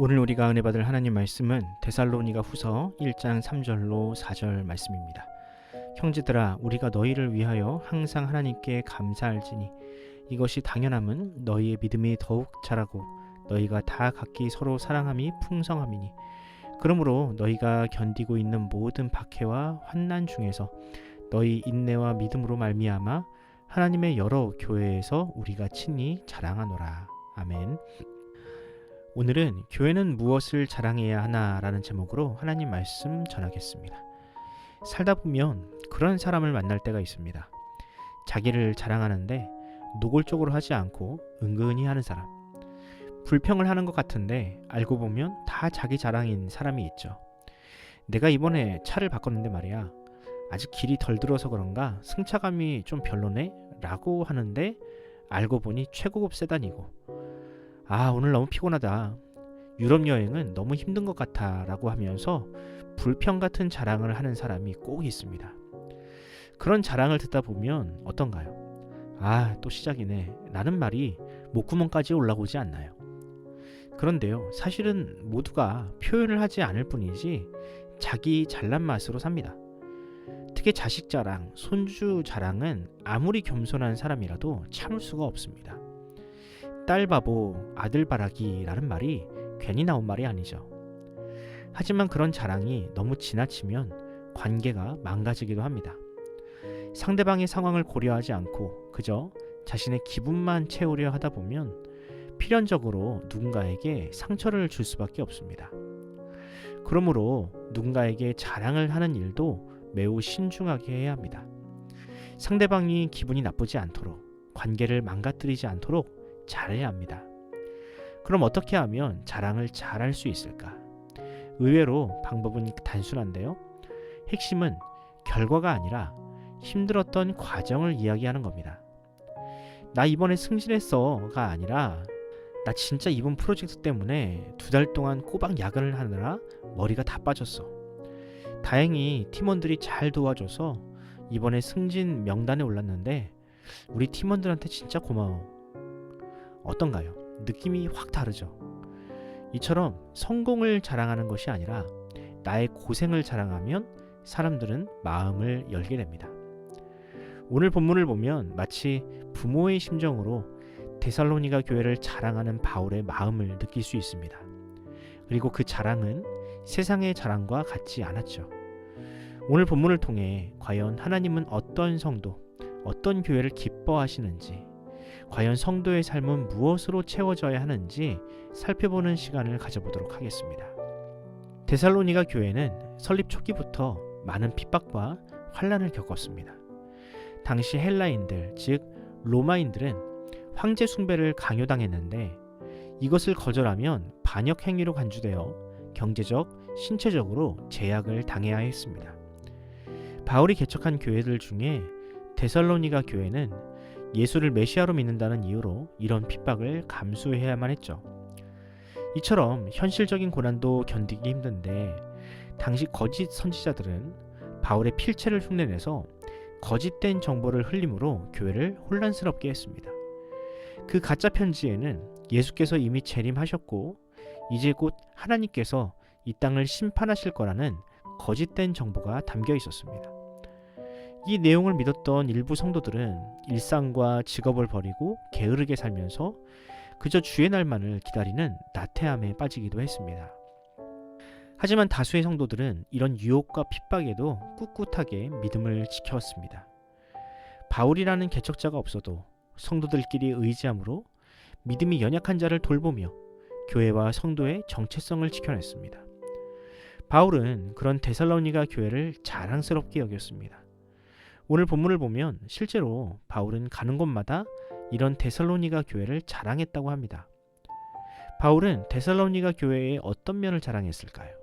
오늘 우리가 은혜 받을 하나님 말씀은 데살로니가 후서 1장 3절로 4절 말씀입니다. 형제들아, 우리가 너희를 위하여 항상 하나님께 감사할지니 이것이 당연함은 너희의 믿음이 더욱 자라고 너희가 다 각기 서로 사랑함이 풍성함이니, 그러므로 너희가 견디고 있는 모든 박해와 환난 중에서 너희 인내와 믿음으로 말미암아 하나님의 여러 교회에서 우리가 친히 자랑하노라. 아멘. 오늘은 교회는 무엇을 자랑해야 하나라는 제목으로 하나님 말씀 전하겠습니다. 살다 보면 그런 사람을 만날 때가 있습니다. 자기를 자랑하는데 노골적으로 하지 않고 은근히 하는 사람. 불평을 하는 것 같은데 알고 보면 다 자기 자랑인 사람이 있죠. 내가 이번에 차를 바꿨는데 말이야, 아직 길이 덜 들어서 그런가 승차감이 좀 별로네? 라고 하는데 알고 보니 최고급 세단이고, 오늘 너무 피곤하다, 유럽 여행은 너무 힘든 것 같아 라고 하면서 불평 같은 자랑을 하는 사람이 꼭 있습니다. 그런 자랑을 듣다 보면 어떤가요? 또 시작이네 라는 말이 목구멍까지 올라오지 않나요? 그런데요, 사실은 모두가 표현을 하지 않을 뿐이지 자기 잘난 맛으로 삽니다. 특히 자식 자랑, 손주 자랑은 아무리 겸손한 사람이라도 참을 수가 없습니다. 딸 바보, 아들 바라기라는 말이 괜히 나온 말이 아니죠. 하지만 그런 자랑이 너무 지나치면 관계가 망가지기도 합니다. 상대방의 상황을 고려하지 않고 그저 자신의 기분만 채우려 하다 보면 필연적으로 누군가에게 상처를 줄 수밖에 없습니다. 그러므로 누군가에게 자랑을 하는 일도 매우 신중하게 해야 합니다. 상대방이 기분이 나쁘지 않도록, 관계를 망가뜨리지 않도록 잘해야 합니다. 그럼 어떻게 하면 자랑을 잘할 수 있을까? 의외로 방법은 단순한데요. 핵심은 결과가 아니라 힘들었던 과정을 이야기하는 겁니다. 나 이번에 승진했어가 아니라 나 진짜 이번 프로젝트 때문에 2달 동안 꼬박 야근을 하느라 머리가 다 빠졌어. 다행히 팀원들이 잘 도와줘서 이번에 승진 명단에 올랐는데 우리 팀원들한테 진짜 고마워. 어떤가요? 느낌이 확 다르죠. 이처럼 성공을 자랑하는 것이 아니라 나의 고생을 자랑하면 사람들은 마음을 열게 됩니다. 오늘 본문을 보면 마치 부모의 심정으로 데살로니가 교회를 자랑하는 바울의 마음을 느낄 수 있습니다. 그리고 그 자랑은 세상의 자랑과 같지 않았죠. 오늘 본문을 통해 과연 하나님은 어떤 성도, 어떤 교회를 기뻐하시는지, 과연 성도의 삶은 무엇으로 채워져야 하는지 살펴보는 시간을 가져보도록 하겠습니다. 데살로니가 교회는 설립 초기부터 많은 핍박과 환난을 겪었습니다. 당시 헬라인들, 즉 로마인들은 황제 숭배를 강요당했는데 이것을 거절하면 반역 행위로 간주되어 경제적, 신체적으로 제약을 당해야 했습니다. 바울이 개척한 교회들 중에 데살로니가 교회는 예수를 메시아로 믿는다는 이유로 이런 핍박을 감수해야만 했죠. 이처럼 현실적인 고난도 견디기 힘든데 당시 거짓 선지자들은 바울의 필체를 흉내내서 거짓된 정보를 흘림으로 교회를 혼란스럽게 했습니다. 그 가짜 편지에는 예수께서 이미 재림하셨고 이제 곧 하나님께서 이 땅을 심판하실 거라는 거짓된 정보가 담겨 있었습니다. 이 내용을 믿었던 일부 성도들은 일상과 직업을 버리고 게으르게 살면서 그저 주의 날만을 기다리는 나태함에 빠지기도 했습니다. 하지만 다수의 성도들은 이런 유혹과 핍박에도 꿋꿋하게 믿음을 지켰습니다. 바울이라는 개척자가 없어도 성도들끼리 의지함으로 믿음이 연약한 자를 돌보며 교회와 성도의 정체성을 지켜냈습니다. 바울은 그런 데살로니가 교회를 자랑스럽게 여겼습니다. 오늘 본문을 보면 실제로 바울은 가는 곳마다 이런 데살로니가 교회를 자랑했다고 합니다. 바울은 데살로니가 교회의 어떤 면을 자랑했을까요?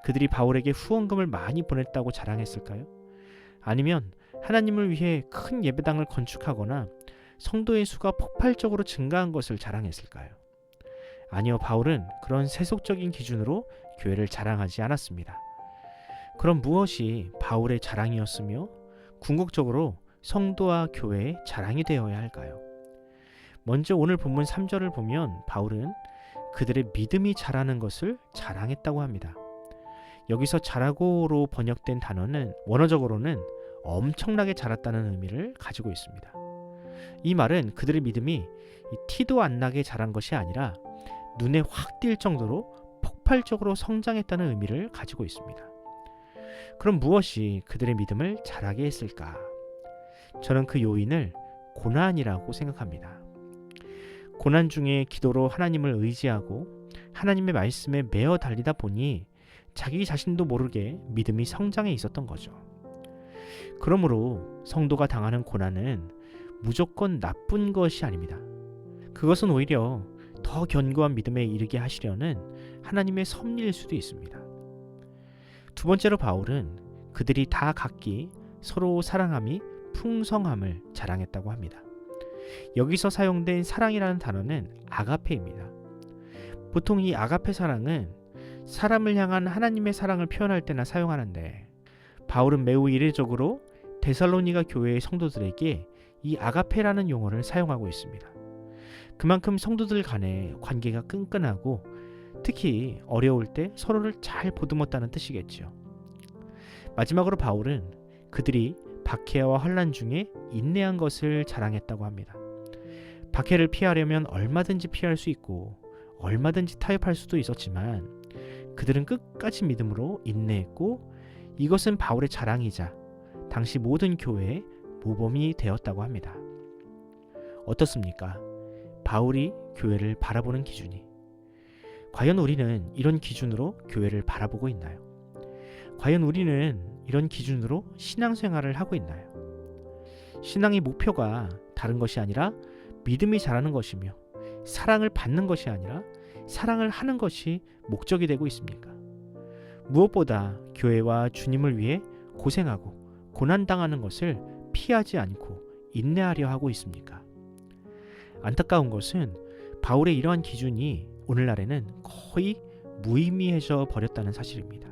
그들이 바울에게 후원금을 많이 보냈다고 자랑했을까요? 아니면 하나님을 위해 큰 예배당을 건축하거나 성도의 수가 폭발적으로 증가한 것을 자랑했을까요? 아니요, 바울은 그런 세속적인 기준으로 교회를 자랑하지 않았습니다. 그럼 무엇이 바울의 자랑이었으며 궁극적으로 성도와 교회의 자랑이 되어야 할까요? 먼저 오늘 본문 3절을 보면 바울은 그들의 믿음이 자라는 것을 자랑했다고 합니다. 여기서 자라고로 번역된 단어는 원어적으로는 엄청나게 자랐다는 의미를 가지고 있습니다. 이 말은 그들의 믿음이 티도 안 나게 자란 것이 아니라 눈에 확 띌 정도로 폭발적으로 성장했다는 의미를 가지고 있습니다. 그럼 무엇이 그들의 믿음을 자라게 했을까? 저는 그 요인을 고난이라고 생각합니다. 고난 중에 기도로 하나님을 의지하고 하나님의 말씀에 매어 달리다 보니 자기 자신도 모르게 믿음이 성장해 있었던 거죠. 그러므로 성도가 당하는 고난은 무조건 나쁜 것이 아닙니다. 그것은 오히려 더 견고한 믿음에 이르게 하시려는 하나님의 섭리일 수도 있습니다. 두 번째로 바울은 그들이 다 각기 서로 사랑함이 풍성함을 자랑했다고 합니다. 여기서 사용된 사랑이라는 단어는 아가페입니다. 보통 이 아가페 사랑은 사람을 향한 하나님의 사랑을 표현할 때나 사용하는데 바울은 매우 이례적으로 데살로니가 교회의 성도들에게 이 아가페라는 용어를 사용하고 있습니다. 그만큼 성도들 간의 관계가 끈끈하고 특히 어려울 때 서로를 잘 보듬었다는 뜻이겠죠. 마지막으로 바울은 그들이 박해와 환난 중에 인내한 것을 자랑했다고 합니다. 박해를 피하려면 얼마든지 피할 수 있고 얼마든지 타협할 수도 있었지만 그들은 끝까지 믿음으로 인내했고 이것은 바울의 자랑이자 당시 모든 교회의 모범이 되었다고 합니다. 어떻습니까? 바울이 교회를 바라보는 기준이 과연 우리는 이런 기준으로 교회를 바라보고 있나요? 과연 우리는 이런 기준으로 신앙생활을 하고 있나요? 신앙의 목표가 다른 것이 아니라 믿음이 자라는 것이며 사랑을 받는 것이 아니라 사랑을 하는 것이 목적이 되고 있습니까? 무엇보다 교회와 주님을 위해 고생하고 고난당하는 것을 피하지 않고 인내하려 하고 있습니까? 안타까운 것은 바울의 이러한 기준이 오늘날에는 거의 무의미해져 버렸다는 사실입니다.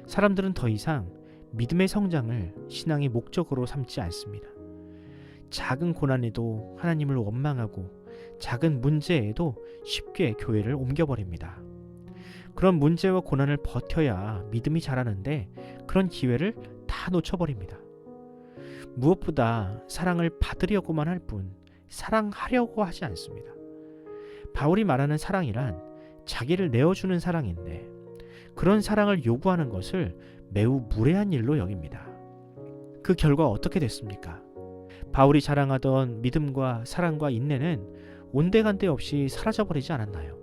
사람들은 더 이상 믿음의 성장을 신앙의 목적으로 삼지 않습니다. 작은 고난에도 하나님을 원망하고 작은 문제에도 쉽게 교회를 옮겨버립니다. 그런 문제와 고난을 버텨야 믿음이 자라는데 그런 기회를 다 놓쳐버립니다. 무엇보다 사랑을 받으려고만 할 뿐 사랑하려고 하지 않습니다. 바울이 말하는 사랑이란 자기를 내어주는 사랑인데 그런 사랑을 요구하는 것을 매우 무례한 일로 여깁니다. 그 결과 어떻게 됐습니까? 바울이 자랑하던 믿음과 사랑과 인내는 온데간데 없이 사라져버리지 않았나요?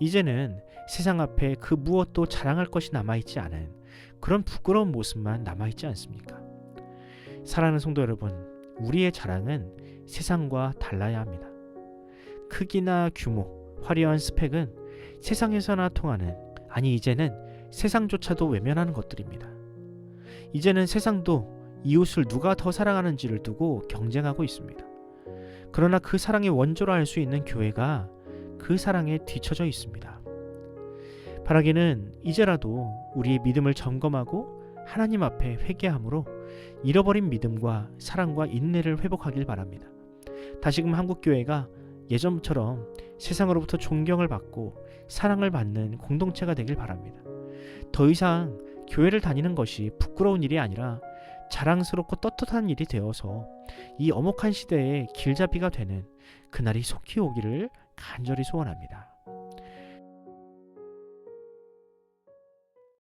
이제는 세상 앞에 그 무엇도 자랑할 것이 남아있지 않은 그런 부끄러운 모습만 남아있지 않습니까? 사랑하는 성도 여러분, 우리의 자랑은 세상과 달라야 합니다. 크기나 규모, 화려한 스펙은 세상에서나 통하는, 아니 이제는 세상조차도 외면하는 것들입니다. 이제는 세상도 이웃을 누가 더 사랑하는지를 두고 경쟁하고 있습니다. 그러나 그 사랑의 원조로 할 수 있는 교회가 그 사랑에 뒤처져 있습니다. 바라기는 이제라도 우리의 믿음을 점검하고 하나님 앞에 회개함으로 잃어버린 믿음과 사랑과 인내를 회복하길 바랍니다. 다시금 한국교회가 예전처럼 세상으로부터 존경을 받고 사랑을 받는 공동체가 되길 바랍니다. 더 이상 교회를 다니는 것이 부끄러운 일이 아니라 자랑스럽고 떳떳한 일이 되어서 이 엄혹한 시대의 길잡이가 되는 그날이 속히 오기를 간절히 소원합니다.